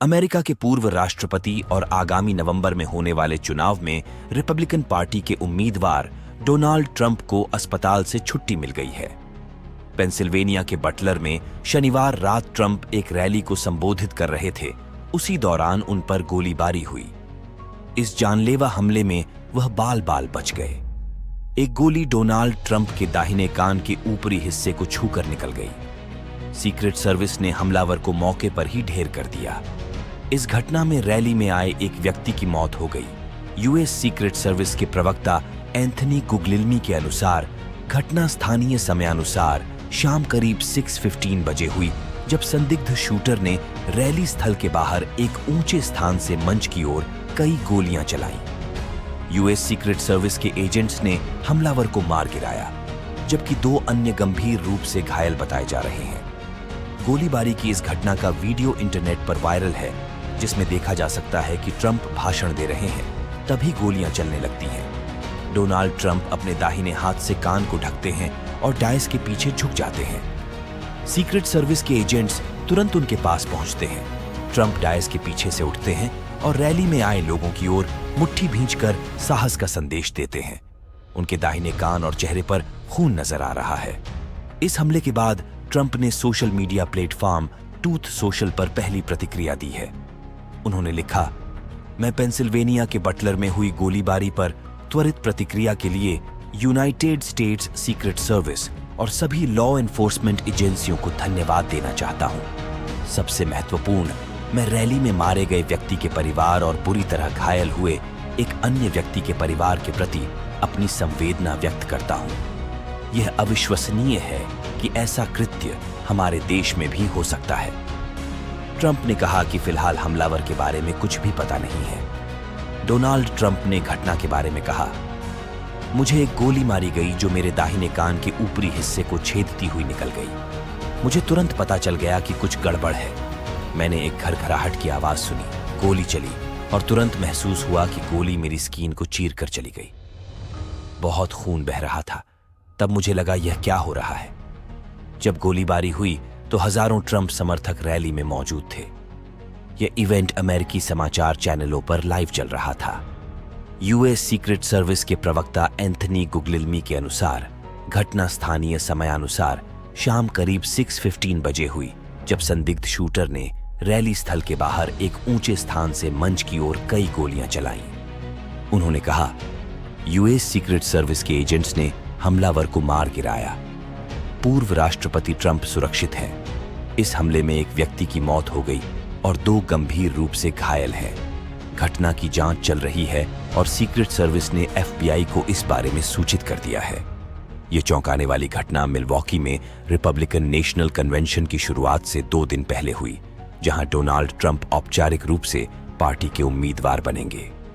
America के पूर्व राष्ट्रपति और आगामी नवंबर में होने वाले चुनाव में रिपब्लिकन पार्टी के उम्मीदवार डोनाल्ड ट्रंप को अस्पताल से छुट्टी मिल गई है। पेंसिल्वेनिया के बटलर में शनिवार रात ट्रंप एक रैली को संबोधित कर रहे थे। उसी दौरान उन पर गोलीबारी हुई। इस जानलेवा हमले में वह बाल बाल बच गए। एक गोली डोनाल्ड ट्रंप के दाहिने कान के ऊपरी हिस्से को छूकर निकल गई। सीक्रेट सर्विस ने हमलावर को मौके पर ही ढेर कर दिया। इस घटना में रैली में आए एक व्यक्ति की मौत हो गई। यूएस सीक्रेट सर्विस के प्रवक्ता एंथनी गुग्लिल्मी के अनुसार घटना स्थानीय समयानुसार शाम करीब 6:15 बजे हुई, जब संदिग्ध शूटर ने रैली स्थल के बाहर एक ऊंचे स्थान से मंच की ओर कई गोलियां चलाई। यूएस सीक्रेट सर्विस के एजेंट्स ने हमलावर को मार गिराया, जबकि 2 अन्य गंभीर रूप से घायल बताए जा रहे हैं। गोलीबारी की इस घटना का वीडियो इंटरनेट पर वायरल है, जिसमें देखा जा सकता है कि ट्रंप भाषण दे रहे हैं, तभी गोलियां चलने लगती हैं। डोनाल्ड ट्रंप अपने दाहिने हाथ से कान को ढकते हैं और डायस के पीछे झुक जाते हैं। सीक्रेट सर्विस के एजेंट्स तुरंत उनके पास पहुंचते हैं। ट्रंप डायस के पीछे से उठते हैं और रैली में आए लोगों की ओर मुट्ठी भींचकर साहस का संदेश देते हैं। उनके दाहिने कान और चेहरे पर खून नजर आ रहा है। इस हमले के बाद ट्रंप ने social media platform truth social पर पहली प्रतिक्रिया दी है। उन्होंने लिखा, मैं पेंसिल्वेनिया के बटलर में हुई गोलीबारी पर त्वरित प्रतिक्रिया के लिए यूनाइटेड स्टेट्स सीक्रेट सर्विस और सभी लॉ एनफोर्समेंट एजेंसियों को धन्यवाद देना चाहता हूं। सबसे महत्वपूर्ण, मैं रैली में मारे गए व्यक्ति के परिवार और बुरी तरह घायल हुए एक अन्य व्यक्ति के परिवार के प्रति अपनी संवेदना व्यक्त करता हूं। यह अविश्वसनीय है कि ऐसा कृत्य हमारे देश में भी हो सकता है। ट्रंप ने कहा कि फिलहाल हमलावर के बारे में कुछ भी पता नहीं है। डोनाल्ड ट्रंप ने घटना के बारे में कहा, मुझे एक गोली मारी गई जो मेरे दाहिने कान के ऊपरी हिस्से को छेदती हुई निकल गई। मुझे तुरंत पता चल गया कि कुछ गड़बड़ है। मैंने एक घरघराहट की आवाज सुनी, गोली चली और तुरंत महसूस हुआ कि गोली मेरी स्किन को चीर कर चली गई। बहुत खून बह रहा था। तब मुझे लगा यह क्या हो रहा है। जब गोलीबारी हुई तो हजारों ट्रंप समर्थक रैली में मौजूद थे। यह इवेंट अमेरिकी समाचार चैनलों पर लाइव चल रहा था। यूएस सीक्रेट सर्विस के प्रवक्ता एंथनी गुग्लिल्मी के अनुसार घटना स्थानीय समयानुसार शाम करीब 6:15 बजे हुई, जब संदिग्ध शूटर ने रैली स्थल के बाहर एक ऊंचे स्थान से मंच की ओर कई गोलियां चलाईं। उन्होंने कहा, यूएस सीक्रेट सर्विस के एजेंट्स ने हमलावर को मार गिराया। पूर्व राष्ट्रपति ट्रंप सुरक्षित हैं। इस हमले में एक व्यक्ति की मौत हो गई और 2 गंभीर रूप से घायल हैं। घटना की जांच चल रही है और सीक्रेट सर्विस ने एफबीआई को इस बारे में सूचित कर दिया है। यह चौंकाने वाली घटना मिलवॉकी में रिपब्लिकन नेशनल कन्वेंशन की शुरुआत से 2 दिन पहले हुई, जहां डोनाल्ड ट्रंप औपचारिक रूप से पार्टी के उम्मीदवार बनेंगे।